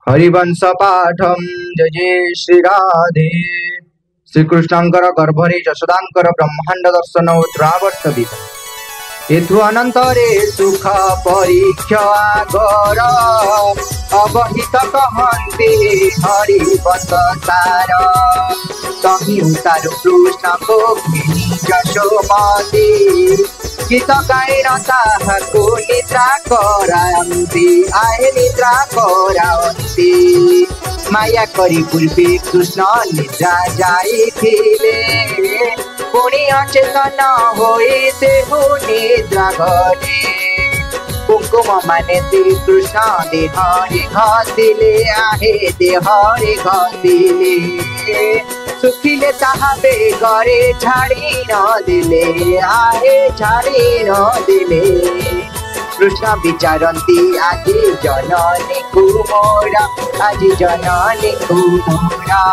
हरिवंश पाठम जय जय श्री राधे। श्रीकृष्णंकर गर्भरे यशोदांकर ब्रह्मांड दर्शन उत्तरावर्त विध एथु अनंतरे सुख परीक्ष आगर अवहित कहन्ति हरिवंश सार तहि उतारु कृष्ण को यशोमती गीत गाइन ताहाको निद्रा करान्ति आहे निद्रा करान्ति माया करी पूर्वे कृष्ण निद्रा जाइथिले पुणी अचेतन होई से निद्रा गले कुंकुम माने श्री कृष्ण देहरे घसिले आहे देहरे घसिले सुखिले ताहा बेगरे छाड़ी न दिले आहे छाड़ी न दिले कृष्ण विचारती आदि जननी कुमोरा आदि जननी कुमोरा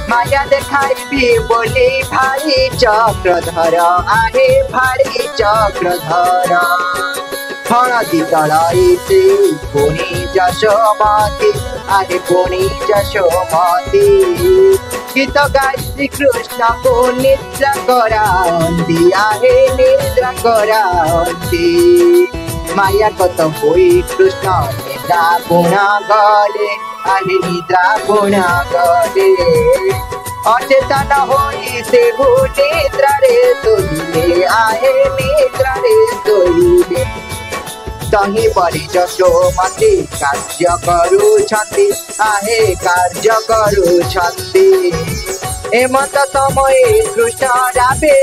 माया देखाइबी बोली भारी चक्रधर आहे भारी चक्रधर हळदी तळाइते पुणी यशोमती आहे पुणी यशोमती गीत गाई श्री कृष्ण को निद्रा करान्ति आहे निद्रा करान्ति माया कत होई कृष्ण निद्रा गुणा गले आहे निद्रा गुणा गले अचेतन होई से निद्रा रे सोइले आहे निद्रा रे सोइले तही परि यशोमती कार्य करुछन्ति आहे कार्य करुछन्ति एमत समय कृष्ण राबे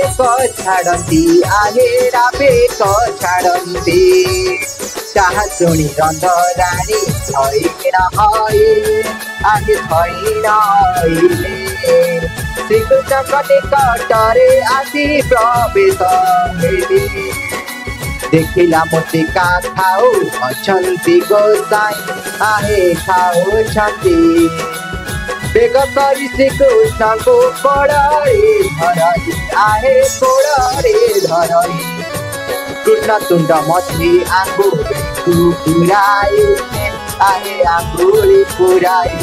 छाड़न्ति आहे राबे छाड़न्ति ताहा शुणी रंधराणी थैन हई आहे थैन हईले श्रीकृष्ण निकटरे आसी प्रवेश हेले देखिला मोतिका खाऊ अछंती गोसाई आहे खाऊ छंती बेग करी श्री कृष्ण को कोड़े धरई आहे कोड़े धरई कृष्ण तुंड मछली आंगुरी पुराई आहे आंगुरी पुराई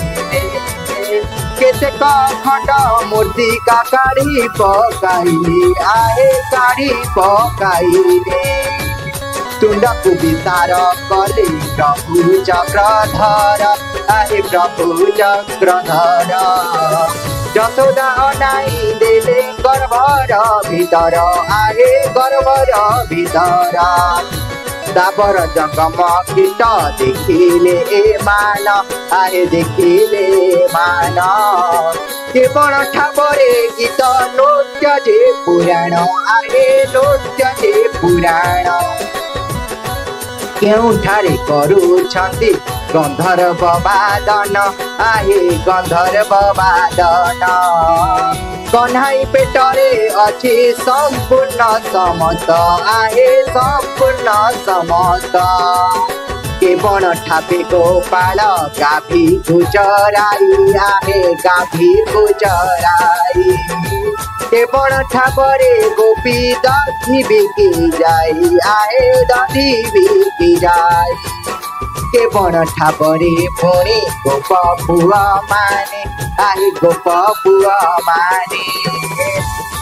केते खंड मूर्ति का काढ़ी पकाइले आहे काढ़ी पकाइले तुंडकु विचार कले प्रभु चक्रधर आहे प्रभु चक्रधर यशोदा अनाई देले गर्भर भीतर आहे गर्भर भीतर तापर जंगम कीट देखिले ए मान आहे देखिले मान केवल ठापरे गीत नृत्य जे पुराण आहे नृत्य जे पुराण केउठारे करुछन्ति गंधर्व वादन आहे गंधर्व वादन कन्हाई पेटरे अछि संपूर्ण समस्त आहे संपूर्ण समस्त केवल ठापे गोपाल गाभी गुजराई आहे गाभी गुजराई केवल ठापरे गोपी दधी बिकी जाई आहे दधी बिकी जाई केवल ठापरे पुणी गोप पुआ माने आहे गोप पुआ माने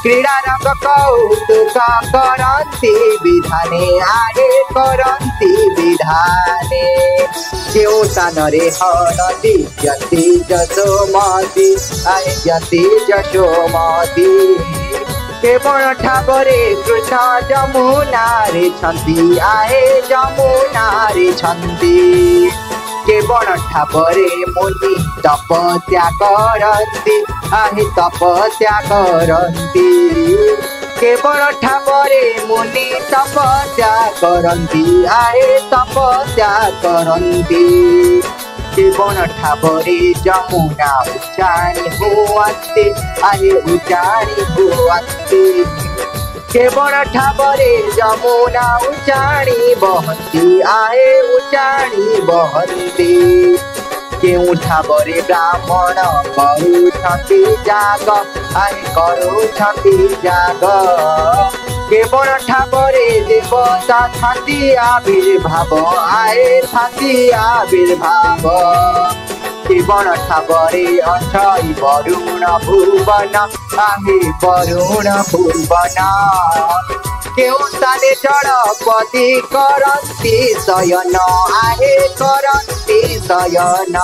क्रीड़ा रंग कौतुक करन्ति विधाने आहे करन्ति विधाने केउ स्थानरे हरति जति यशोमती आहे जति यशोमती केवल ठापरे कृष्ण जमुना रे छन्ति आहे जमुना रे छन्ति केवल ठापरे मुनि तपस्या करन्ति आहे तपस्या करन्ति केवल ठापरे मुनि तपस्या करन्ति आहे तपस्या करन्ति केवल ठापरे जमुना उच्चाणी हुअन्ति आहे उच्चाणी हुअन्ति केवल ठापरे जमुना उच्चाणी बहन्ति आहे उच्चाणी बहन्ति केउ ठापरे ब्राह्मण करुछन्ति जाग आहे करुछन्ति जाग केवल ठाबरे देवता थाती आविर्भाव आए थाती आविर्भाव केवल ठाबरे अछई वरुण भुवन आहे वरुण भुवन केउ स्थाने जड़पति करन्ति शयन आहे करन्ति शयन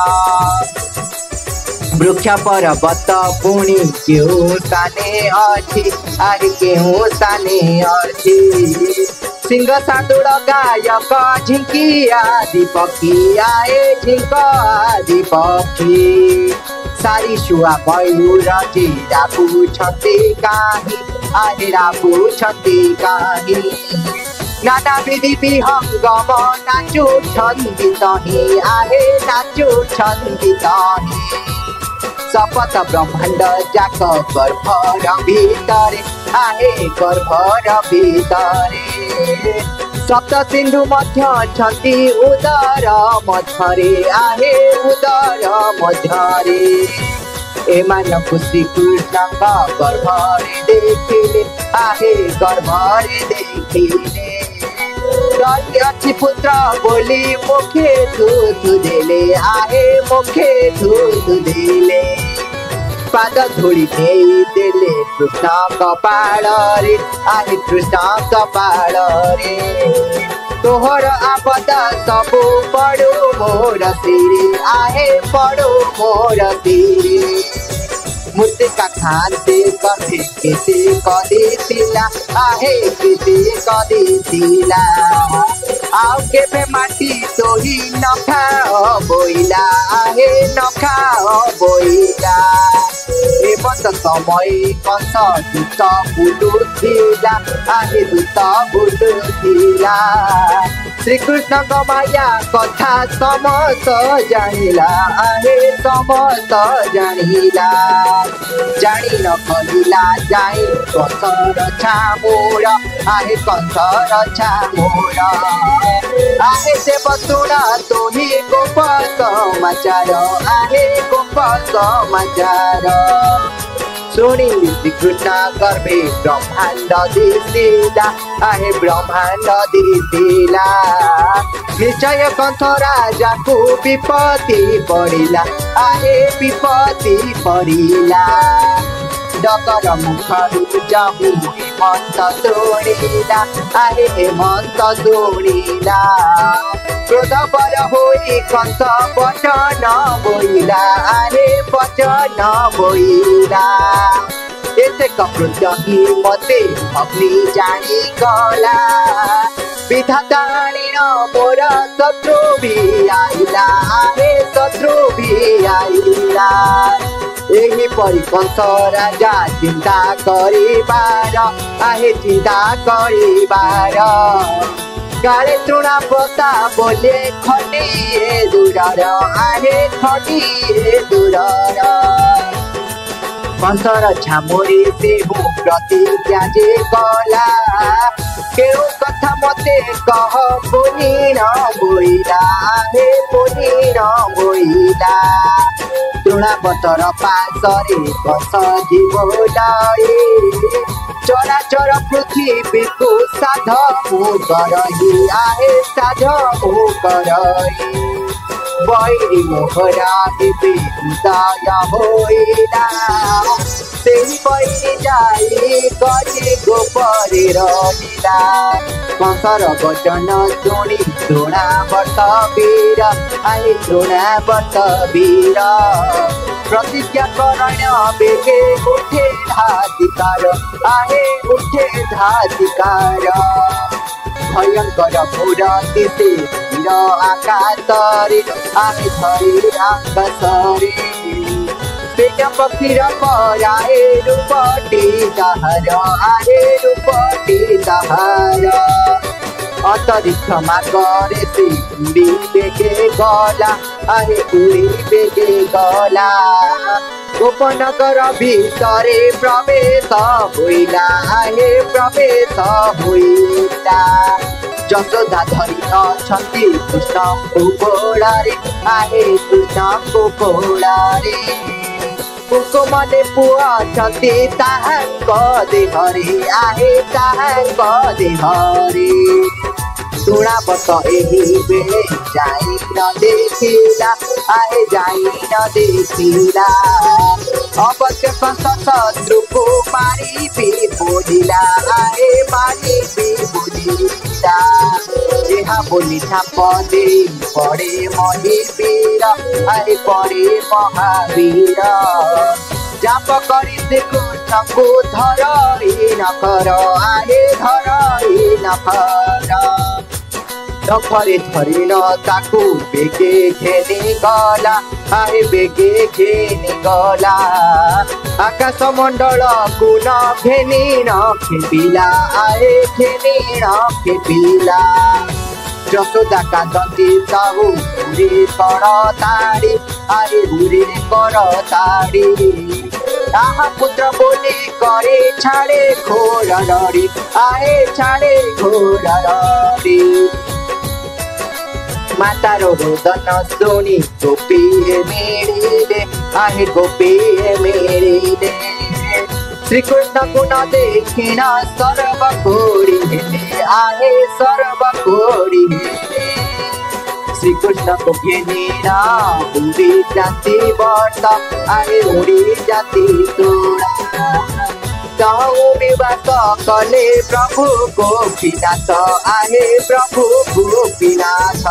वृक्ष पर्वत पुणी केउ स्थाने अछि आरे केउ स्थाने अछि सिंह सातुड़ गायक झिंकी आदि पक्षी आए झिंक आदि पक्षी सारी शुआ मयूर जीरा पूछती काहि आहिरा पूछती काहि नाना विधि विहंगम नाचु छन्दी तही आहे नाचु छन्दी तही शपथ ब्रह्मांड जाक गर्भर भितरे आहे गर्भर भितरे सप्त सिंधु मध्य छन्ति उदर मध्यरे आहे उदर मध्यरे एमानकु श्रीकृष्णଙ୍କ गर्भरे देखिले आहे गर्भरे देखिले अछि पुत्र बोली मुखे थुथु देले आहे मुखे थुथु देले पाद धूली देले कृष्ण कपाଳରେ आहे कृष्ण कपाଳରେ तोहर आपद सबु पड़ू मोर सिरे आहे पड़ू मोर सिरे मुर्तिका खान्ते कथे केते कदितिला आहे केते कदितिला आउ केबे माटी तोही नखा बोइला आहे नखा बोइला एमत समय कंस दूत बुलुथिला आहे दूत बुलुथिला श्रीकृष्ण माया कथा समस्त जानिला आहे समस्त जानिला जानी न कहिला जाई कंसर छामोर आहे कंसर छामोर आहे से बसुड़ा तोही गोप समाचार आहे गोप समाचार शुणी श्रीकृष्ण गर्भे ब्रह्मांड दिसिला आहे ब्रह्मांड दिसिला निश्चय कंस राजा को विपत्ति पड़िला आहे विपत्ति पड़िला डकर मुखरु जाहु हेमंत शुणिला आहे हेमंत शुणिला क्रोध बर होई कंस वचन बोइला आहे वचन बोइला एते ककृत्य ही मते अग्नि जानी गला विधाता न मोर शत्रु भी आइला आहे शत्रु भी आइला एही परि कंस राजा चिंता करिबार आहे चिंता करिबार काले तृणा पता बोले खटिए दूरर आहे खटिए दूरर कंसर छामोरी से प्रतिज्ञा जे कला केउ कथा मते कह पुनी न बोइला हे पुनी न बोइला तृणा पतर पासरे कस जीवलाई चराचर पृथ्वी को साध मु करही आहे साध मु करही बैरी मोहरा दिपे दया होइला सेही बैरी जाई गजी गोपरे रहिला कंसर वचन शुणी तृणावर्त वीर आहे तृणावर्त वीर प्रतिज्ञा करण बेगे उठे धाधिकार आहे उठे धाधिकार भयंकर मूर्ति से वीर आकाशरे आहे धरी आकाशरे पेट पक्षीर पराए रूपटी दहर आहे रूपटी दहर अंतरिक्ष मार्गरे से उड़ी बेगे गला आहे उड़ी बेगे गला गोपनगर भितरे प्रवेश होइला आहे प्रवेश होइला जसोदा धरी अछन्ति कृष्णको कोलारे आहे कृष्णको कोलारे कुकुमले पुआ छति ताहांको देहरे आहे ताहांको देहरे तुणा बत एही बेले जाई न देखिला आहे जाई न देखिला अवश्य कंस शत्रु को मारी भी बोलिला आहे मारी भी बोलिला जेहा बोली छाप दे पड़े महिवीर आहे पड़े महावीर जाप करी श्रीकृष्ण को धरई नखर आहे धरई नखर नखरे धरिन ताकू बेगे घेनी गला आहे बेगे घेनी गला आकाश मंडल को न घेनी न खेपिला आहे घेनी न खेपिला जसोदा कांदती साहू उड़ी कर ताड़ी आहे उड़ी कर ताड़ी आहा पुत्र बोली करे छाड़े घोर डरी आहे छाड़े घोर डरी मातार रोदन सुनी गोपी मेरे आहे गोपी मेरे श्रीकृष्ण को न देखिन सर्व कोड़ी आहे सर्व कोड़ी श्रीकृष्ण को घेनिना उड़ी जाती वर्ष आहे उड़ी जाती तोड़ा विवास कले प्रभु को विनाश आहे प्रभु को विनाश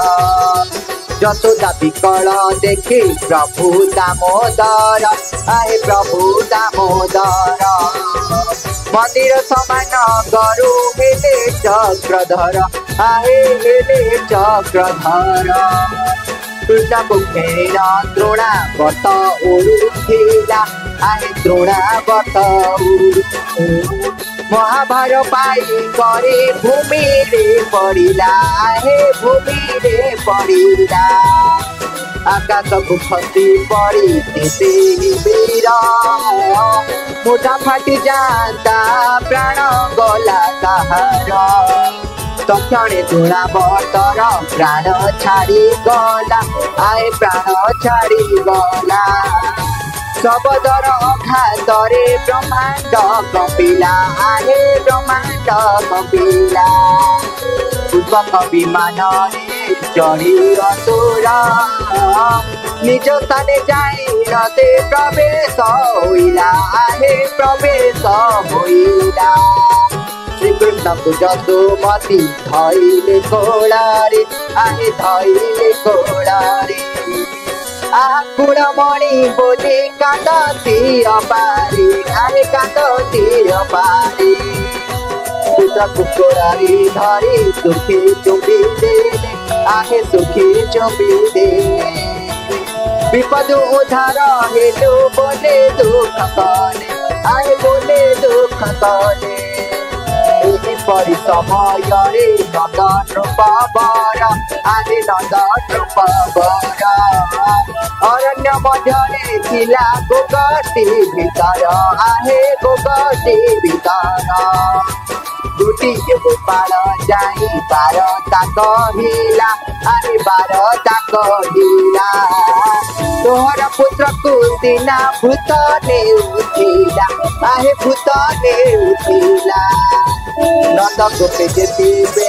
जसोदा विकल देखी प्रभु दामोदर आहे प्रभु दामोदर मंदिर समान गरु हेले चक्रधर आहे हेले चक्रधर कृष्ण मुखेर द्रोणा व्रत उड़ुला आहे द्रोणा व्रत महाभार पाई करे भूमि रे पड़िला आहे भूमि रे पड़िला आकाश को खसी पड़ी तेते वीर मुठा फाटी जाता प्राण गला ताहार तक्षणे तुणा बतर प्राण छाड़ी गला आए प्राण छाड़ी गला सबदर घातरे ब्रह्मांड कपिला आहे ब्रह्मांड कपिला पुष्पक विमान चढ़ी असुर निज स्थाने जाई नते प्रवेश होइला आहे प्रवेश होइला श्रीकृष्ण को जसुमती धइले कोलारे आहे धइले कोलारे कुड़मणि बोली कांदती अपारी आहे कांदती अपारी पुत्र कुकुरारी धरी सुखी चुंबी दे आहे सुखी चुंबी दे विपद उधार हेलु बोले दुख कले आहे बोले दुख कले परि समय नंदन रूपवर आहे नंदन रूपवर अरण्य मध्य थिला गोगटी भीतर आहे गोगटी भीतर दुटी गोपाल जाई बारता कहिला आहे बारता कहिला तोहर पुत्र को दिना भूत ने उठिला आहे भूत ने उठिला नंद गोपे जेतिबे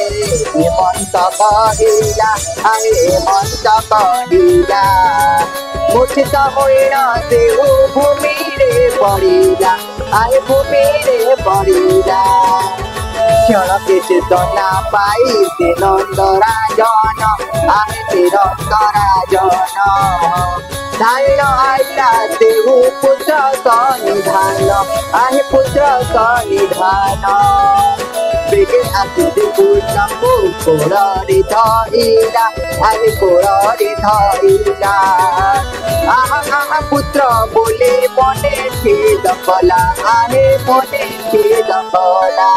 हेमंत कहिला आहे हेमंत कहिला मूर्छित होइन देव भूमि रे पड़िला आहे भूमि रे पड़िला क्षण के चेतना पाई ते नंद राजन आहे ते नंद राजन धारण आइला देहु पुत्र सनिधान आहे पुत्र सनिधान बेगे आसिते पुत्र को कोड़री धइला आहे कोड़री धइला आहा पुत्र बोले मने खेद कला आहे मने खेद कला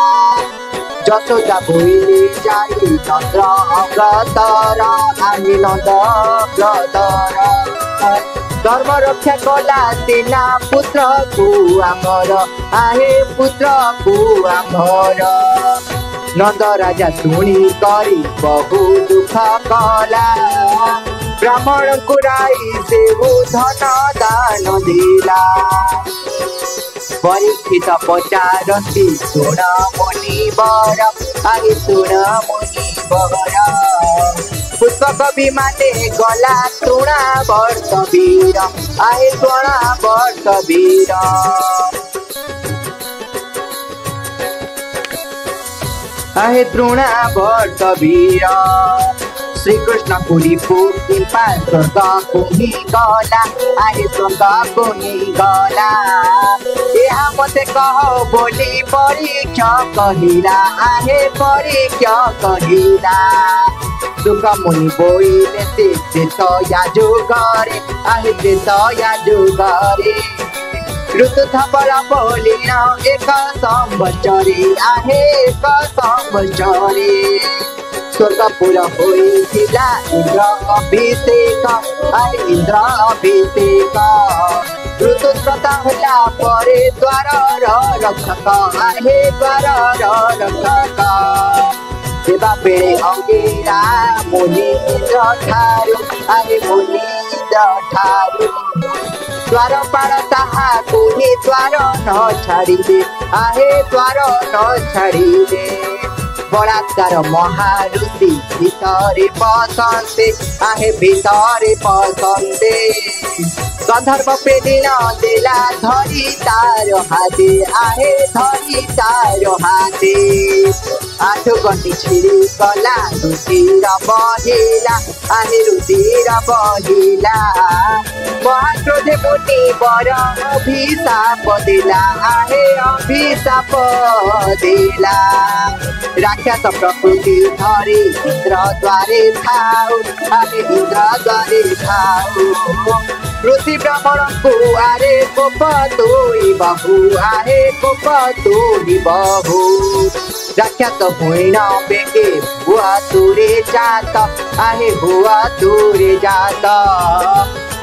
जसोदा भूले जाई नंद अग्रतर आहे नंद अग्रतर धर्म रक्षा कला तेना पुत्र को आमर आहे पुत्र को आमर नंद राजा शुणी करी बहु दुख कला ब्राह्मण को राई से धन दान देला परीक्षित पचारती सुण मुनिवर आए सुण मुनिवर पुष्पक विमाने गला तृणा वर्ष वीर आए तृणा वर्ष वीर आहे तृणा वर्ष वीर श्री कृष्ण पुरी पूर्णिमा स्वर्ग कुही गला आहे स्वर्ग कुही गला यहाँ मते कह बोली परीक्षा कहिला आहे परीक्षा कहिला सुख मुनि बोइले ते तया जुगरे आहे ते तया जुगरे ऋतु थपर बोलिन एक संवत्सरी आहे एक संवत्सरी स्वर्गपुर होइथिला इंद्र अभिषेक आहे इंद्र अभिषेक ऋतुस्रत होला परे द्वार रक्षक आहे द्वार रक्षक देवा बेळे अंगिरा मुनि इंद्र ठारू आहे मुनि इंद्र ठारू द्वारपाल ताहा कोही द्वार न छाड़िबे आहे द्वार न छाड़िबे बलात्कार महाऋषि भितरे पसंदे आहे भितरे पसंदे गंधर्व प्रेदिन देला धरी तार हाते आहे धरी तार हाते आठ गंडी छिड़ी गला रुधिर बहिला आहे रुधिर बहिला महाक्रोधे मुनि वर अभिशाप देला आहे अभिशाप देला राक्षस प्रकृति धरी इंद्र द्वारे थाऊ आहे इंद्र द्वारे थाऊ ऋषि ब्राह्मण को आरे कोप तोई बहु आहे कोप तोई बहु राक्षस होइन बेगे हुआ तुरे जात आहे हुआ तुरे जात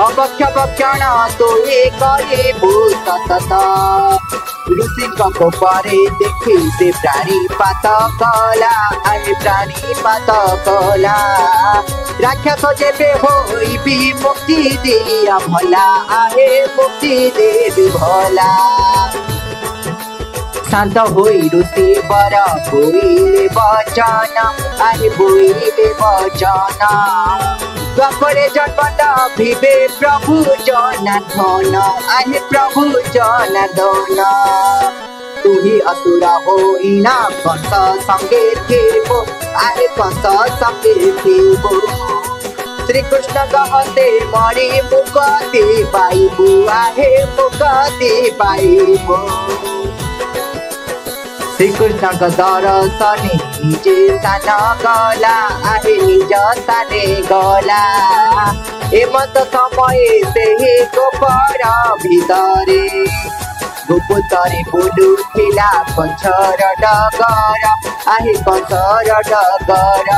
अभक्ष भक्षण तोहे करे भूत ऋषि कोपरे देखी से प्राणी पात कला आहे प्राणी पात कला राक्षस जेबे होइबी मुक्ति दिया भला आहे मुक्ति देवी भला शांत होई ऋषि वर बोइले वचन आहे बोइले वचन द्वापरे जन्म भिबे प्रभु जनार्दन आहे प्रभु जनार्दन तुही असुर होइना कंस संगे थिबो आहे कंस संगे थिबो श्री कृष्ण कहते मरी मुक्ति पाइबु आहे मुक्ति पाइबु श्री कृष्ण का दर्शनी निजे स्थान गला आहे निज स्थाने गला एमत समय से ही गोपर भितरे गुपुतरे बुलुथिला कंसर डगर आहे कंसर डगर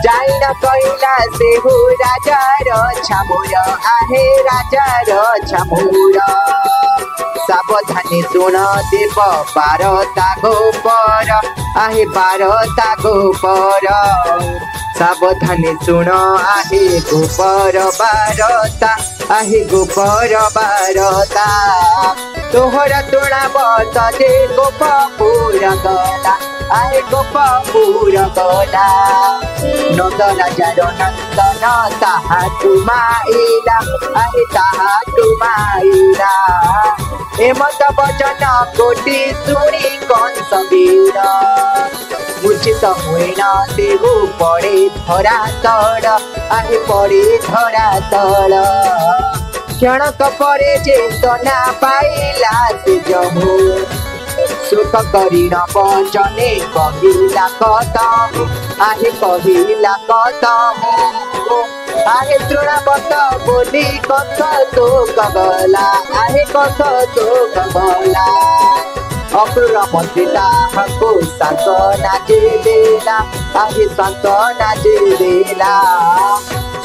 जाइन कहिला से हो राजार छामुर आहे राजार छामुर सावधानी सुन देव बारता गोपर आहे बारता गोपर सावधानी सुन आहे गोपर बारता आहे गोपर बारता तोहरा तोड़ा बत दे गोप पूरा गला आहे गोप पूरा गला नंद राजार नंदन ताहा तुमाइला आहे ताहा तुमाइला एमत वचन कोटि सुनी कंस वीर मूर्छित होइन देहु पड़े धरा तल आहे पड़े धरा तल क्षणक परे चेतना पाइला से जमु सुख करिन वचने कहिला कतहु आहे कहिला कतहु आहे तृणावत बोली कथ शोक गला आहे कथ शोक गला अक्रूर मंत्री ताहाको सांत्वना देला आहे सांत्वना देला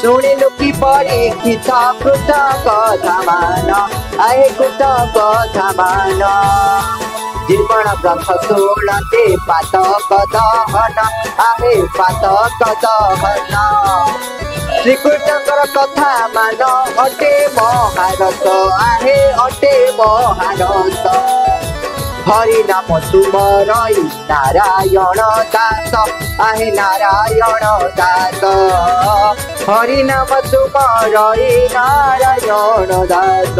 शुणिलु कि परीक्षित कृतक कथा मान आहे कृतक कथा मान जीवन ग्रंथ शोणते पातक दहन आहे पातक दहन श्रीकृष्णकर कथा मान अटे महारत आहे अटे महारत हरि नाम सुमरई नारायण दास आहे नारायण दास हरि नाम सुमरई नारायण दास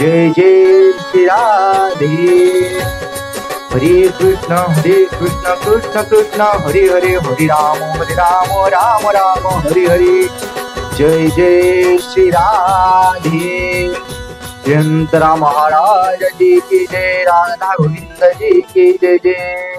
जय जय श्री राधे हरे कृष्ण कृष्ण कृष्ण हरे हरे हरे राम राम राम हरे हरे जय जय श्री राधे जयंतरा महाराज जी की जय राधा गोविंद जी की जय जय।